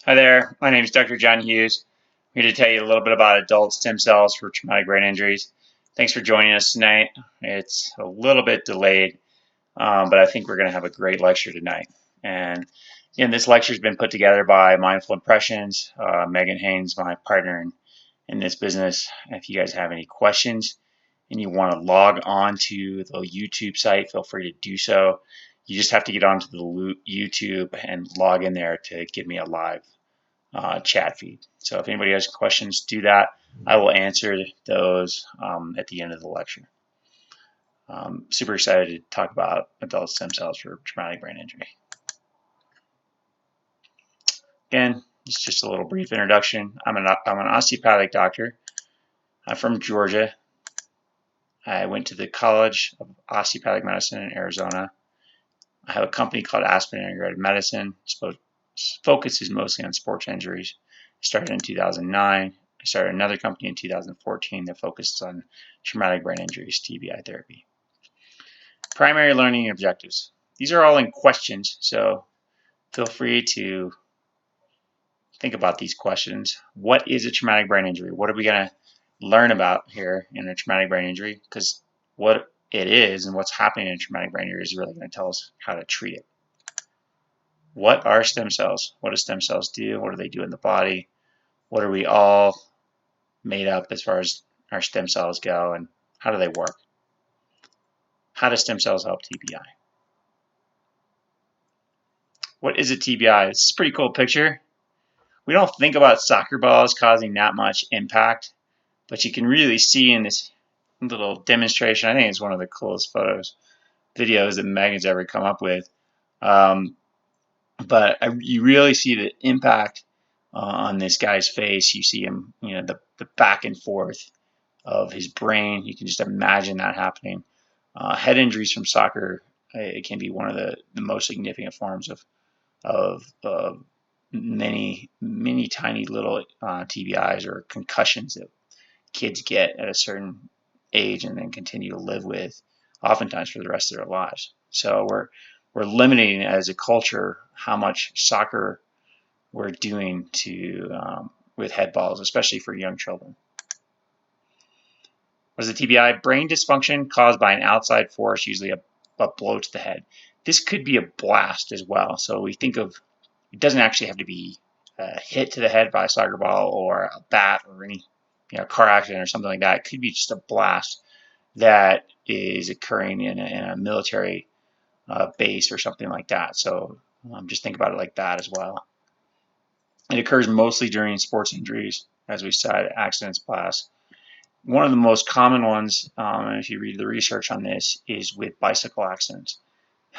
Hi there, my name is Dr. John Hughes. I'm here to tell you a little bit about adult stem cells for traumatic brain injuries. Thanks for joining us tonight. It's a little bit delayed, but I think we're going to have a great lecture tonight. And again, this lecture has been put together by Mindful Impressions, Megan Haynes, my partner in this business. If you guys have any questions and you want to log on to the YouTube site, feel free to do so. You just have to get onto the YouTube and log in there to give me a live chat feed. So if anybody has questions, do that. I will answer those at the end of the lecture. Super excited to talk about adult stem cells for traumatic brain injury. Again, it's just a little brief introduction. I'm an osteopathic doctor. I'm from Georgia. I went to the College of Osteopathic Medicine in Arizona. I have a company called Aspen Integrated Medicine. Focus is mostly on sports injuries. I started in 2009. I started another company in 2014 that focused on traumatic brain injuries, TBI therapy. Primary learning objectives. These are all in questions, so feel free to think about these questions. What is a traumatic brain injury? What are we going to learn about here in a traumatic brain injury? Because what it is and what's happening in a traumatic brain injury is really going to tell us how to treat it. What are stem cells? What do stem cells do? What do they do in the body? What are we all made up as far as our stem cells go, and how do they work? How do stem cells help TBI? What is a TBI? This is a pretty cool picture. We don't think about soccer balls causing that much impact, but you can really see in this little demonstration, I think it's one of the coolest videos that Megan's ever come up with. But you really see the impact on this guy's face. You see him, the back and forth of his brain. You can just imagine that happening. Head injuries from soccer, it can be one of the most significant forms of many tiny little TBIs or concussions that kids get at a certain age and then continue to live with, oftentimes for the rest of their lives. So we're limiting as a culture how much soccer we're doing to with head balls, especially for young children. What is a TBI? Brain dysfunction caused by an outside force, usually a blow to the head. This could be a blast as well. So we think of, it doesn't actually have to be a hit to the head by a soccer ball or a bat or any car accident or something like that. It could be just a blast that is occurring in a military base or something like that. So just think about it like that as well. It occurs mostly during sports injuries, as we said, accidents, blasts. One of the most common ones, if you read the research on this, is with bicycle accidents.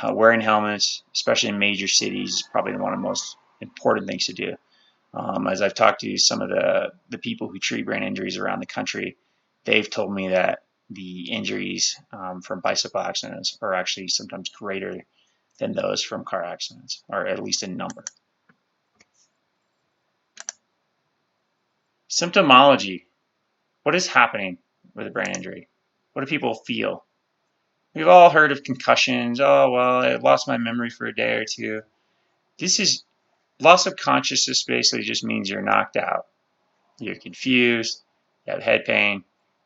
Wearing helmets, especially in major cities, is probably one of the most important things to do. As I've talked to some of the people who treat brain injuries around the country, they've told me that the injuries from bicycle accidents are actually sometimes greater than those from car accidents, or at least in number. Symptomology. What is happening with a brain injury? What do people feel? We've all heard of concussions. Oh, well, I lost my memory for a day or two. This is loss of consciousness. Basically just means you're knocked out. You're confused, you have head pain,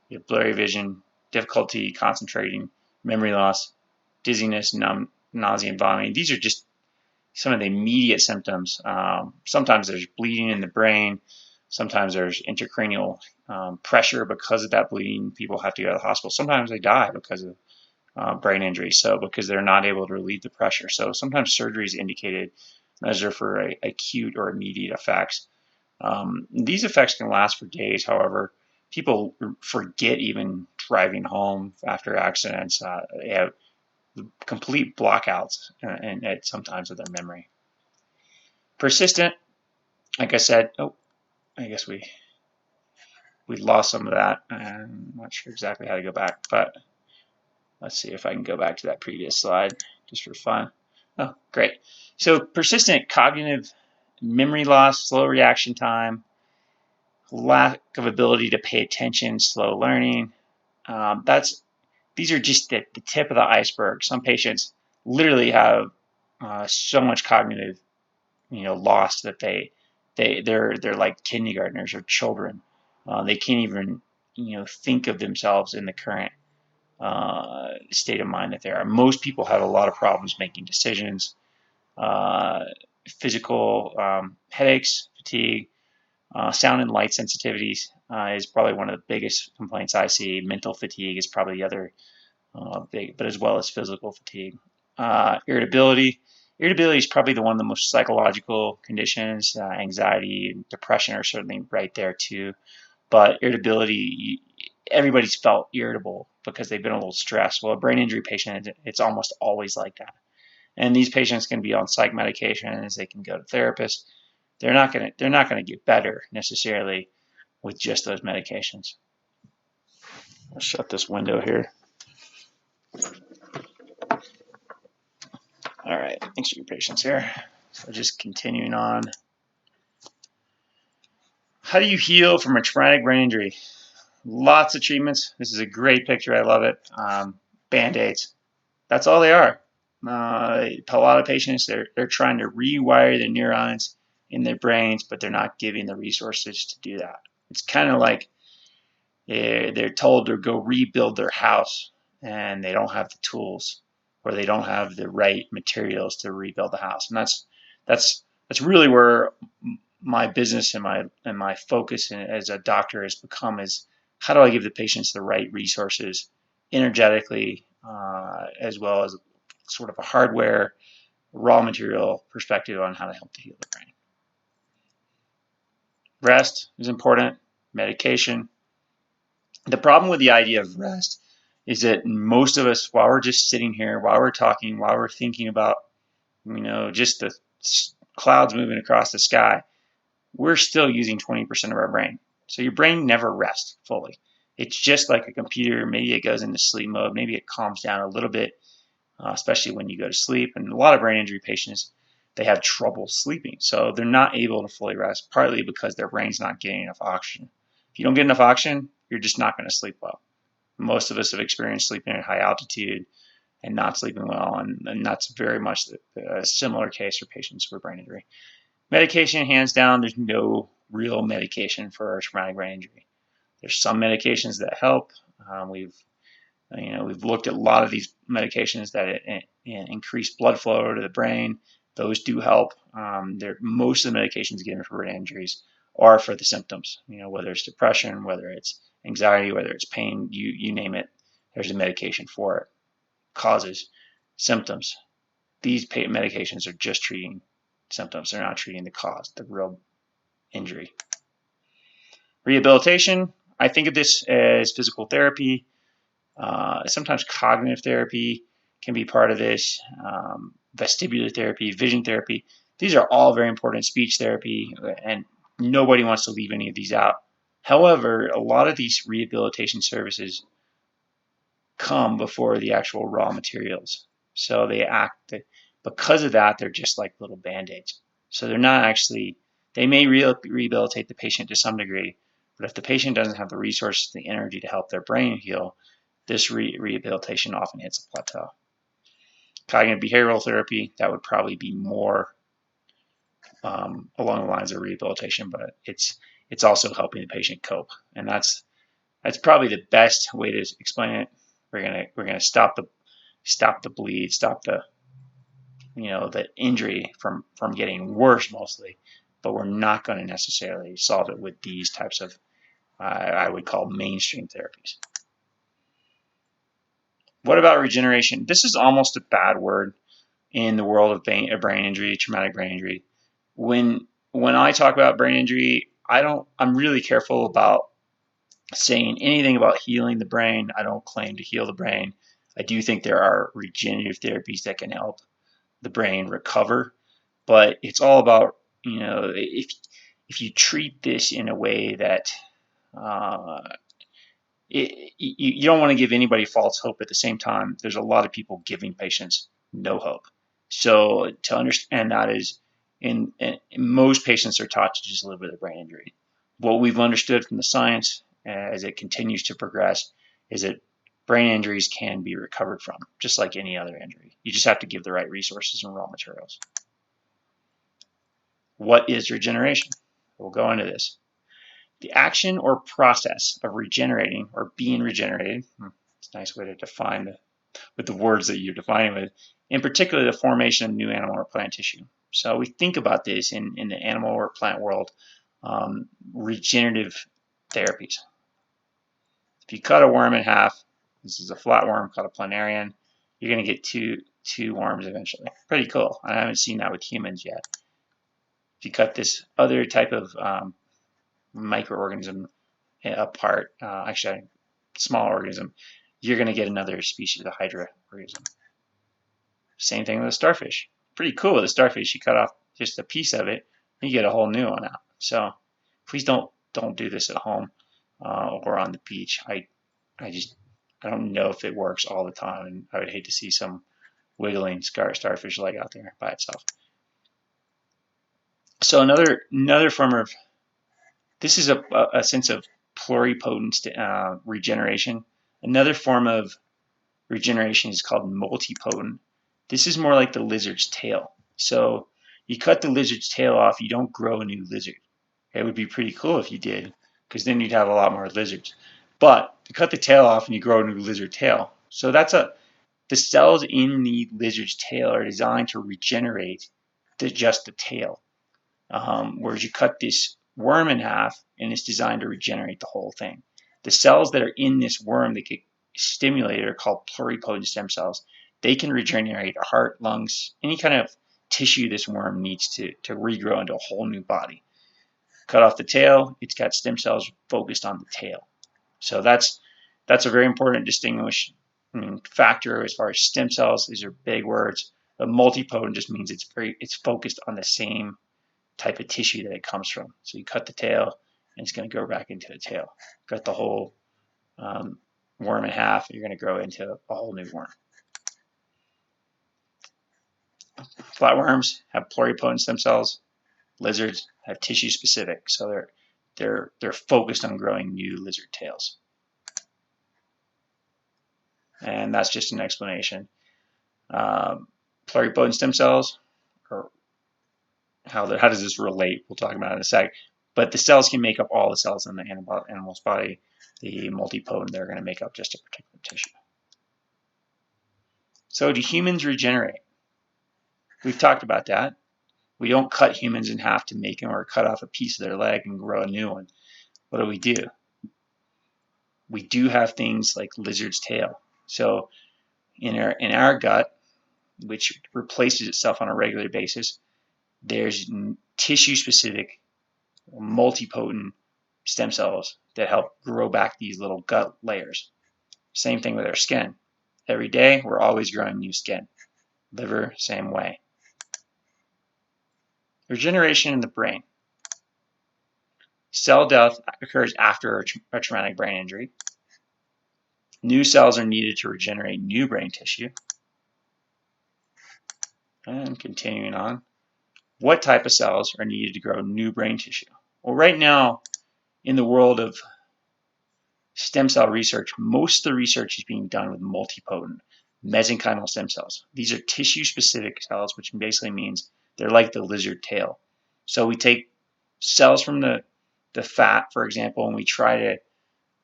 you have blurry vision, difficulty concentrating, memory loss, dizziness, nausea, and vomiting. These are just some of the immediate symptoms. Sometimes there's bleeding in the brain. Sometimes there's intracranial pressure because of that bleeding. People have to go to the hospital. Sometimes they die because of brain injury, so because they're not able to relieve the pressure. So sometimes surgery is indicated measure for acute or immediate effects. These effects can last for days. However, people forget even driving home after accidents. They have complete blockouts and sometimes of their memory. Persistent, like I said, I guess we lost some of that. I'm not sure exactly how to go back, but let's see if I can go back to that previous slide just for fun. Oh, great. So persistent cognitive memory loss, slow reaction time, lack of ability to pay attention, slow learning. These are just the tip of the iceberg. Some patients literally have so much cognitive, loss that they they're like kindergartners or children. They can't even think of themselves in the current state of mind that they are. Most people have a lot of problems making decisions. Uh, Physical headaches, fatigue, sound and light sensitivities is probably one of the biggest complaints I see. Mental fatigue is probably the other big, but as well as physical fatigue. Irritability. Irritability is probably the one of the most psychological conditions. Anxiety and depression are certainly right there too. But irritability, everybody's felt irritable because they've been a little stressed. Well, a brain injury patient, it's almost always like that. And these patients can be on psych medications. They can go to therapists. They're not gonna get better necessarily with just those medications. I'll shut this window here. All right, thanks for your patience here. So just continuing on. How do you heal from a traumatic brain injury? Lots of treatments. This is a great picture. I love it. Band-aids. That's all they are. A lot of patients, they're trying to rewire the neurons in their brains, but they're not giving the resources to do that. It's kind of like they're told to go rebuild their house, and they don't have the tools, or they don't have the right materials to rebuild the house. And that's really where my business and my focus as a doctor has become, is how do I give the patients the right resources energetically, as well as sort of a hardware raw material perspective on how to help to heal the brain. Rest is important. Medication. The problem with the idea of rest is that most of us, while we're just sitting here, while we're talking, while we're thinking about just the clouds moving across the sky, we're still using 20% of our brain. So your brain never rests fully. It's just like a computer. Maybe it goes into sleep mode. Maybe it calms down a little bit, especially when you go to sleep. And a lot of brain injury patients, they have trouble sleeping. So they're not able to fully rest, partly because their brain's not getting enough oxygen. If you don't get enough oxygen, you're just not going to sleep well. Most of us have experienced sleeping at high altitude and not sleeping well, and that's very much a similar case for patients with brain injury. Medication, hands down, there's no real medication for a traumatic brain injury. There's some medications that help. We've looked at a lot of these medications that increase blood flow to the brain. Those do help. Most of the medications given for brain injuries are for the symptoms. Whether it's depression, whether it's anxiety, whether it's pain, you name it, there's a medication for it. Causes, symptoms. These medications are just treating symptoms. They're not treating the cause, the real injury. Rehabilitation, I think of this as physical therapy. Sometimes cognitive therapy can be part of this. Vestibular therapy, vision therapy. These are all very important. Speech therapy, and nobody wants to leave any of these out. However, a lot of these rehabilitation services come before the actual raw materials. So because of that, they're just like little band-aids. So they're not actually, they may rehabilitate the patient to some degree, but if the patient doesn't have the resources, the energy to help their brain heal, this rehabilitation often hits a plateau. Cognitive behavioral therapy, that would probably be more along the lines of rehabilitation, but it's also helping the patient cope, and that's probably the best way to explain it. We're gonna stop the bleed, stop the injury from getting worse mostly, but we're not going to necessarily solve it with these types of I would call mainstream therapies. What about regeneration? This is almost a bad word in the world of brain injury, traumatic brain injury. When I talk about brain injury, I'm really careful about saying anything about healing the brain. I don't claim to heal the brain. I do think there are regenerative therapies that can help the brain recover, but it's all about, if you treat this in a way that you don't want to give anybody false hope. At the same time, there's a lot of people giving patients no hope. So to understand that is, in most patients are taught to just live with a brain injury. What we've understood from the science as it continues to progress is that brain injuries can be recovered from, just like any other injury. You just have to give the right resources and raw materials. What is regeneration? We'll go into this. The action or process of regenerating or being regenerated, it's a nice way to define with the words that you're defining with, in particular the formation of new animal or plant tissue. So we think about this in the animal or plant world, regenerative therapies. If you cut a worm in half, this is a flatworm called a planarian, you're going to get two worms eventually. Pretty cool. I haven't seen that with humans yet. If you cut this other type of microorganism apart, actually a small organism, you're going to get another species of Hydra organism. Same thing with a starfish. Pretty cool with a starfish. You cut off just a piece of it, you get a whole new one out. So please don't do this at home or on the beach. I don't know if it works all the time, and I would hate to see some wiggling starfish leg out there by itself. So another form of this is a sense of pluripotent regeneration. Another form of regeneration is called multipotent. This is more like the lizard's tail. So you cut the lizard's tail off, you don't grow a new lizard. It would be pretty cool if you did, because then you'd have a lot more lizards. But you cut the tail off and you grow a new lizard tail. So the cells in the lizard's tail are designed to regenerate just the tail. Whereas you cut this worm in half and it's designed to regenerate the whole thing. The cells that are in this worm that get stimulated are called pluripotent stem cells. They can regenerate a heart, lungs, any kind of tissue this worm needs to regrow into a whole new body. Cut off the tail, it's got stem cells focused on the tail. So that's a very important distinguishing factor as far as stem cells. These are big words. But multipotent just means it's focused on the same type of tissue that it comes from. So you cut the tail, and it's going to grow back into the tail. Cut the whole worm in half, you're going to grow into a whole new worm. Flatworms have pluripotent stem cells. Lizards have tissue specific, so they're focused on growing new lizard tails. And that's just an explanation. Pluripotent stem cells, or how does this relate? We'll talk about it in a sec. But the cells can make up all the cells in the animal's body. The multipotent, they're going to make up just a particular tissue. So do humans regenerate? We've talked about that. We don't cut humans in half to make them, or cut off a piece of their leg and grow a new one. What do? We do have things like lizard's tail. So in our gut, which replaces itself on a regular basis, there's tissue-specific, multipotent stem cells that help grow back these little gut layers. Same thing with our skin. Every day, we're always growing new skin. Liver, same way. Regeneration in the brain. Cell death occurs after a traumatic brain injury. New cells are needed to regenerate new brain tissue. And continuing on, what type of cells are needed to grow new brain tissue? Well, right now, in the world of stem cell research, most of the research is being done with multipotent mesenchymal stem cells. These are tissue-specific cells, which basically means they're like the lizard tail. So we take cells from the fat, for example, and we try to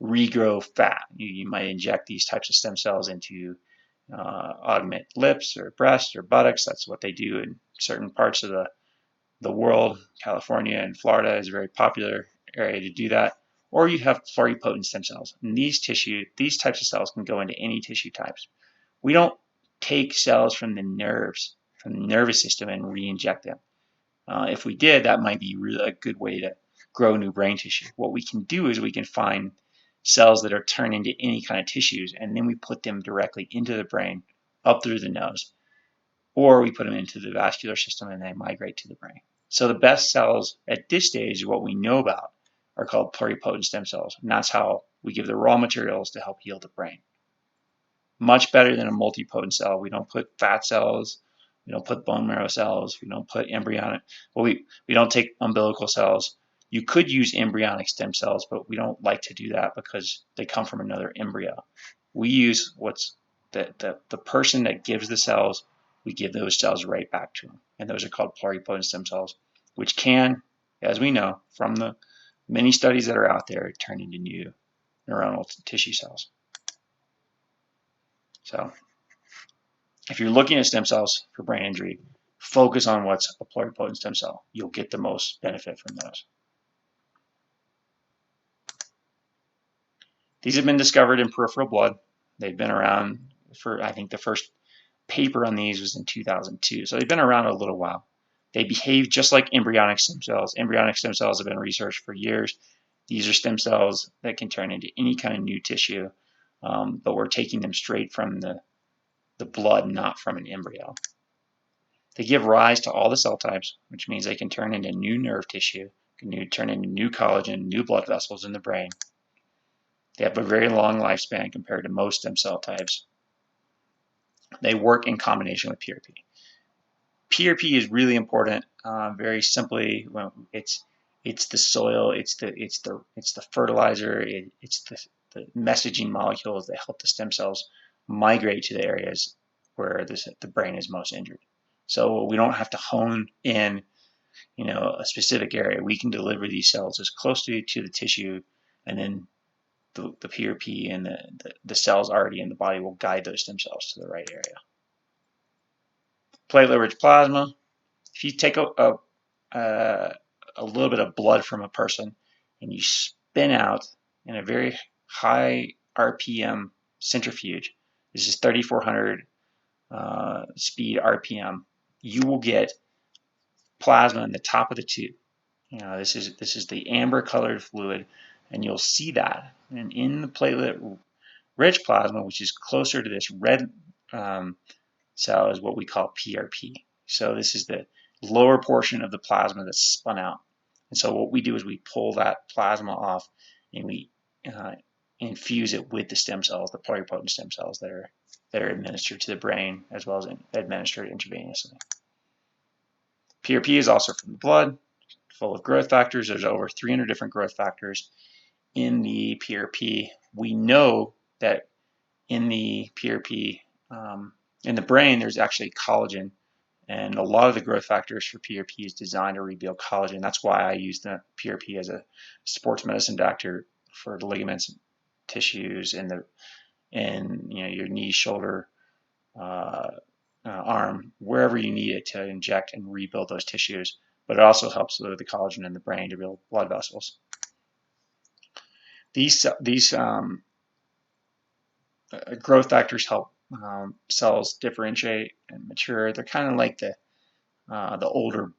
regrow fat. You might inject these types of stem cells into augment lips or breasts or buttocks. That's what they do in certain parts of the world. California and Florida is a very popular area to do that. Or you have pluripotent stem cells. And these types of cells can go into any tissue types. We don't take cells from the nervous system and re-inject them. If we did, that might be really a good way to grow new brain tissue. What we can do is we can find cells that are turned into any kind of tissues, and then we put them directly into the brain, up through the nose, or we put them into the vascular system and they migrate to the brain. So the best cells at this stage, what we know about, are called pluripotent stem cells, and that's how we give the raw materials to help heal the brain. Much better than a multipotent cell. We don't put fat cells, we don't put bone marrow cells, we don't put embryonic, well, we don't take umbilical cells. You could use embryonic stem cells, but we don't like to do that because they come from another embryo. We use what's the person that gives the cells, we give those cells right back to them. And those are called pluripotent stem cells, which can as we know from the many studies that are out there, turn into new neuronal tissue cells. So if you're looking at stem cells for brain injury, focus on what's a pluripotent stem cell. You'll get the most benefit from those. These have been discovered in peripheral blood. They've been around for, I think the first paper on these was in 2002. So they've been around a little while. They behave just like embryonic stem cells. Embryonic stem cells have been researched for years. These are stem cells that can turn into any kind of new tissue, but we're taking them straight from the blood, not from an embryo. They give rise to all the cell types, which means they can turn into new nerve tissue, can turn into new collagen, new blood vessels in the brain. They have a very long lifespan compared to most stem cell types. They work in combination with PRP. PRP is really important. Very simply, well, it's the soil, it's the fertilizer, it's the messaging molecules that help the stem cells migrate to the areas where the brain is most injured. So we don't have to hone in, a specific area. We can deliver these cells as closely to the tissue, and then the PRP and the cells already in the body will guide those stem cells to the right area. Platelet-rich plasma. If you take a little bit of blood from a person and you spin out in a very high RPM centrifuge, this is 3,400 speed RPM, you will get plasma in the top of the tube. This is the amber colored fluid, and you'll see that. And in the platelet-rich plasma, which is closer to this red cell, is what we call PRP. So this is the lower portion of the plasma that's spun out. And so what we do is we pull that plasma off and we infuse it with the stem cells, the pluripotent stem cells that are administered to the brain as well as administered intravenously. PRP is also from the blood, full of growth factors. There's over 300 different growth factors in the PRP. We know that in the PRP, in the brain, there's actually collagen, and a lot of the growth factors for PRP is designed to rebuild collagen. That's why I use the PRP as a sports medicine doctor for the ligaments, tissues, and your knee, shoulder, arm, wherever you need it to inject and rebuild those tissues. But it also helps with the collagen in the brain to build blood vessels. These growth factors help cells differentiate and mature. They're kind of like the older,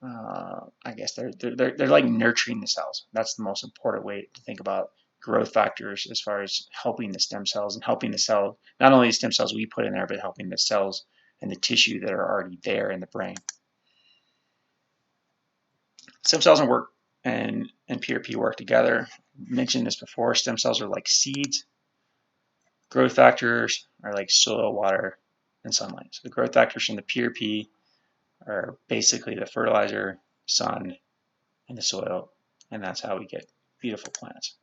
I guess they're like nurturing the cells. That's the most important way to think about growth factors as far as helping the stem cells and helping the cell, not only the stem cells we put in there, but helping the cells and the tissue that are already there in the brain. Stem cells and PRP work together. I mentioned this before. Stem cells are like seeds. Growth factors are like soil, water, and sunlight. So the growth factors from the PRP are basically the fertilizer, sun, and the soil, and that's how we get beautiful plants.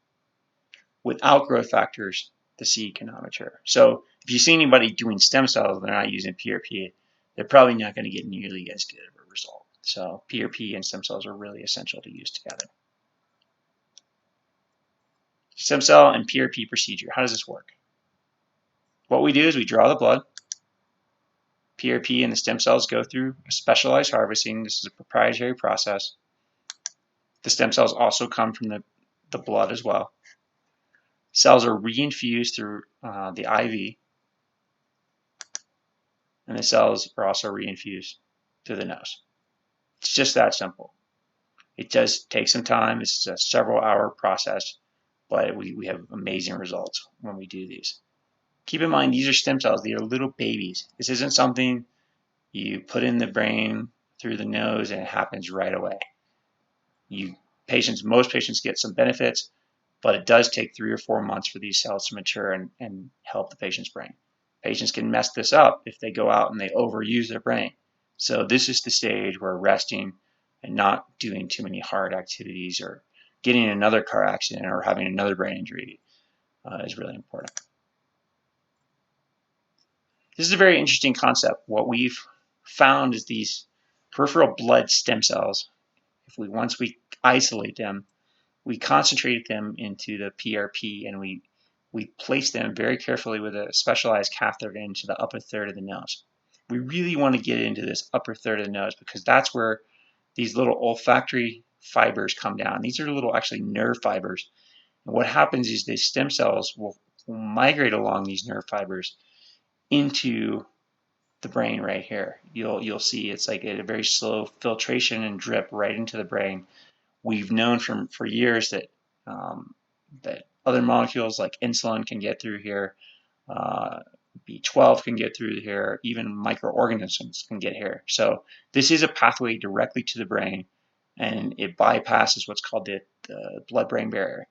Without growth factors, the seed cannot mature. So if you see anybody doing stem cells, they're not using PRP, they're probably not going to get nearly as good of a result. So PRP and stem cells are really essential to use together. Stem cell and PRP procedure. How does this work? What we do is we draw the blood. PRP and the stem cells go through a specialized harvesting. This is a proprietary process. The stem cells also come from the blood as well. Cells are reinfused through the IV, and the cells are also reinfused through the nose. It's just that simple. It does take some time. This is a several-hour process, but we have amazing results when we do these. Keep in mind, these are stem cells. They are little babies. This isn't something you put in the brain through the nose and it happens right away. Most patients get some benefits, but it does take 3 or 4 months for these cells to mature and help the patient's brain. Patients can mess this up if they go out and they overuse their brain. So this is the stage where resting and not doing too many hard activities or getting in another car accident or having another brain injury is really important. This is a very interesting concept. What we've found is these peripheral blood stem cells, once we isolate them, we concentrate them into the PRP, and we place them very carefully with a specialized catheter into the upper third of the nose. We really want to get into this upper third of the nose because that's where these little olfactory fibers come down. These are little actually nerve fibers. And what happens is the stem cells will migrate along these nerve fibers into the brain right here. You'll see it's like a very slow filtration and drip right into the brain. We've known for years that that other molecules like insulin can get through here, B12 can get through here, even microorganisms can get here. So this is a pathway directly to the brain, and it bypasses what's called the blood-brain barrier.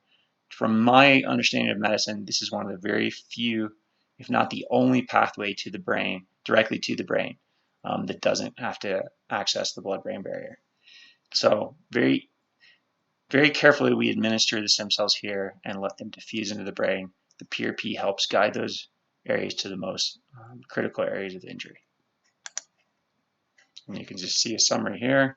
From my understanding of medicine, this is one of the very few, if not the only pathway to the brain, directly to the brain, that doesn't have to access the blood-brain barrier. So very, very carefully we administer the stem cells here and let them diffuse into the brain. The PRP helps guide those areas to the most critical areas of injury. And you can just see a summary here.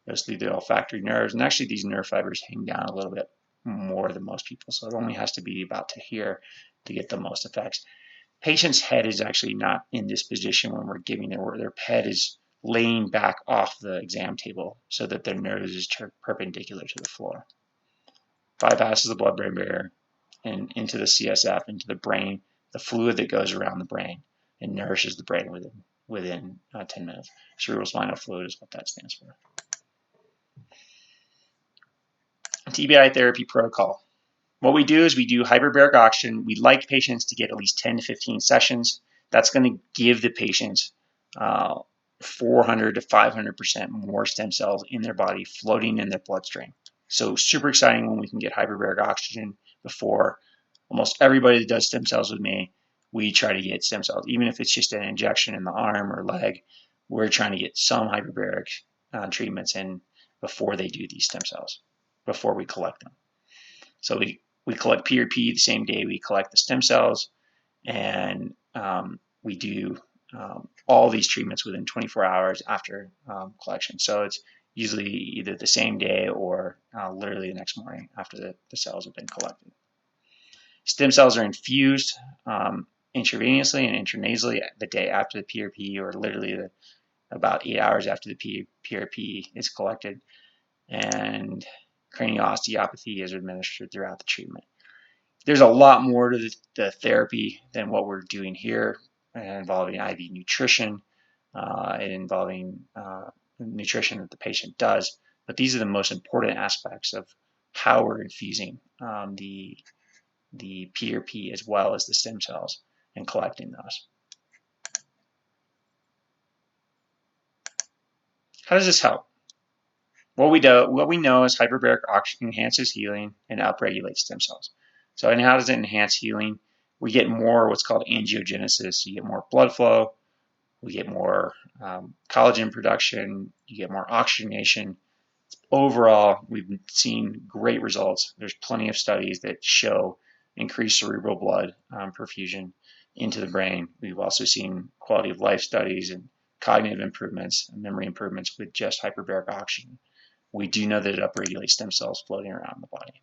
Goes through the olfactory nerves, and actually these nerve fibers hang down a little bit more than most people, so it only has to be about to here to get the most effects. Patient's head is actually not in this position when we're giving it, where their head is laying back off the exam table so that their nose is perpendicular to the floor. Bypasses the blood-brain barrier and into the CSF, into the brain, the fluid that goes around the brain, and nourishes the brain within 10 minutes. Cerebrospinal fluid is what that stands for. TBI Therapy Protocol. What we do is we do hyperbaric oxygen. We like patients to get at least 10 to 15 sessions. That's going to give the patients 400 to 500% more stem cells in their body floating in their bloodstream. So super exciting when we can get hyperbaric oxygen before. Almost everybody that does stem cells with me, we try to get stem cells. Even if it's just an injection in the arm or leg, we're trying to get some hyperbaric treatments in before they do these stem cells, before we collect them. So we collect PRP the same day we collect the stem cells, and we do all these treatments within 24 hours after collection. So it's usually either the same day or literally the next morning after the cells have been collected. Stem cells are infused intravenously and intranasally the day after the PRP, or literally about 8 hours after the PRP is collected, and cranial osteopathy is administered throughout the treatment. There's a lot more to the therapy than what we're doing here, involving IV nutrition and involving nutrition that the patient does. But these are the most important aspects of how we're infusing the PRP as well as the stem cells and collecting those. How does this help? What we know is hyperbaric oxygen enhances healing and upregulates stem cells. So, and how does it enhance healing? We get more what's called angiogenesis. You get more blood flow. We get more collagen production. You get more oxygenation. Overall, we've seen great results. There's plenty of studies that show increased cerebral blood perfusion into the brain. We've also seen quality of life studies and cognitive improvements and memory improvements with just hyperbaric oxygen. We do know that it upregulates stem cells floating around the body.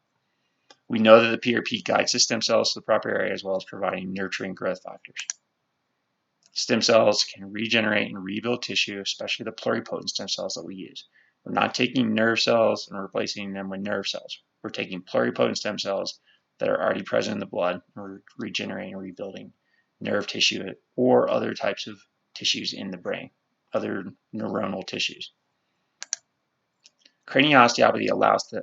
We know that the PRP guides the stem cells to the proper area, as well as providing nurturing growth factors. Stem cells can regenerate and rebuild tissue, especially the pluripotent stem cells that we use. We're not taking nerve cells and replacing them with nerve cells. We're taking pluripotent stem cells that are already present in the blood, and we're regenerating and rebuilding nerve tissue or other types of tissues in the brain, other neuronal tissues. Cranial osteopathy allows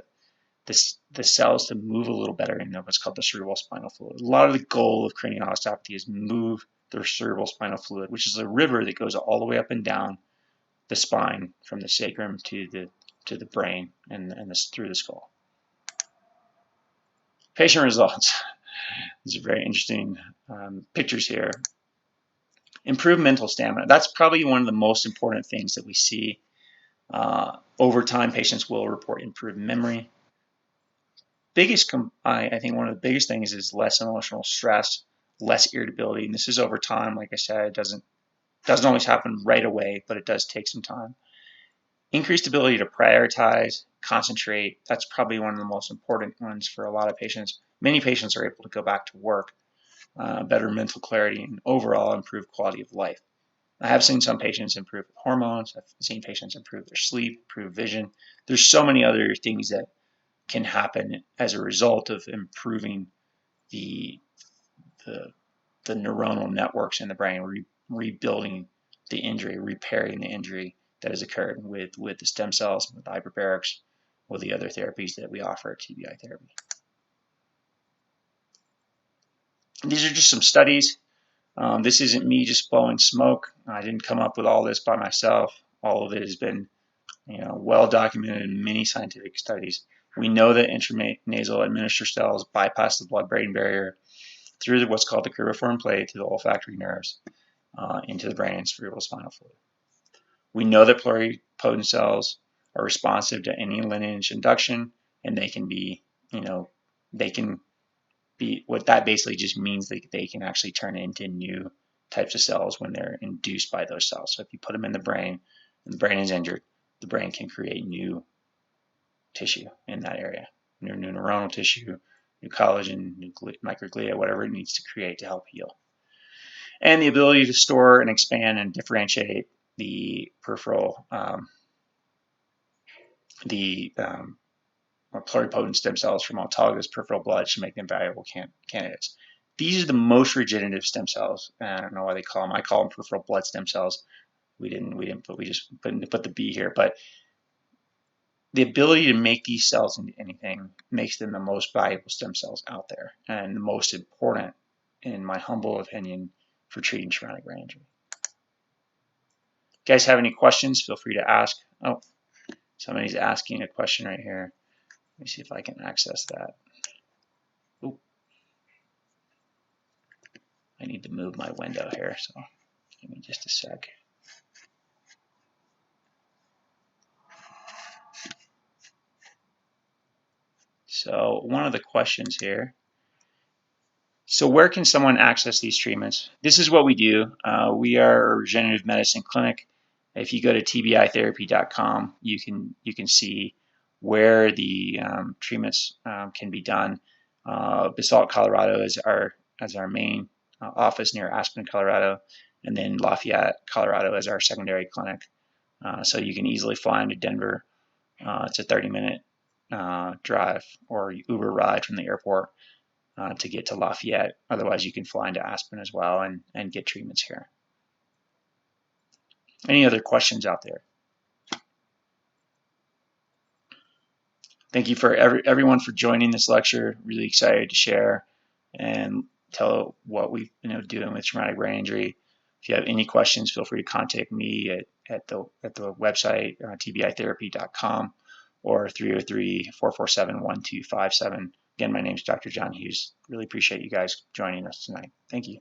the cells to move a little better in what's called the cerebral spinal fluid. A lot of the goal of cranial osteopathy is move the cerebral spinal fluid, which is a river that goes all the way up and down the spine from the sacrum to the brain and through the skull. Patient results. These are very interesting pictures here. Improved mental stamina. That's probably one of the most important things that we see. Over time, patients will report improved memory. I think one of the biggest things is less emotional stress, less irritability. And this is over time. Like I said, it doesn't always happen right away, but it does take some time. Increased ability to prioritize, concentrate. That's probably one of the most important ones for a lot of patients. Many patients are able to go back to work, better mental clarity, and overall improved quality of life. I have seen some patients improve hormones. I've seen patients improve their sleep, improve vision. There's so many other things that can happen as a result of improving the the, the neuronal networks in the brain, rebuilding the injury, repairing the injury that has occurred with the stem cells, with hyperbarics, with the other therapies that we offer at TBI Therapy. These are just some studies. This isn't me just blowing smoke. I didn't come up with all this by myself. All of it has been, well documented in many scientific studies. We know that intranasal administered cells bypass the blood-brain barrier through what's called the cribriform plate to the olfactory nerves into the brain and cerebrospinal fluid. We know that pluripotent cells are responsive to any lineage induction, and they can be, they can be, what that basically just means that they can actually turn into new types of cells when they're induced by those cells. So if you put them in the brain and the brain is injured, the brain can create new tissue in that area, new neuronal tissue, new collagen, new microglia, whatever it needs to create to help heal. And the ability to store and expand and differentiate the peripheral, pluripotent stem cells from autologous peripheral blood to make them valuable candidates. These are the most regenerative stem cells. I don't know why they call them. I call them peripheral blood stem cells. We just put the B here. But the ability to make these cells into anything makes them the most valuable stem cells out there and the most important, in my humble opinion, for treating traumatic brain injury. If you guys have any questions, feel free to ask. Oh, somebody's asking a question right here. Let me see if I can access that. Ooh. I need to move my window here, so give me just a sec. So one of the questions here. So where can someone access these treatments? This is what we do. We are a regenerative medicine clinic. If you go to tbitherapy.com, you can see where the treatments can be done. Basalt, Colorado is our main office near Aspen, Colorado, and then Lafayette, Colorado is our secondary clinic. So you can easily fly into Denver. It's a 30-minute drive or Uber ride from the airport to get to Lafayette. Otherwise, you can fly into Aspen as well and get treatments here. Any other questions out there? Thank you for everyone for joining this lecture. Really excited to share and tell what we've been doing with traumatic brain injury. If you have any questions, feel free to contact me at the website, tbitherapy.com, or 303-447-1257. Again, my name is Dr. John Hughes. Really appreciate you guys joining us tonight. Thank you.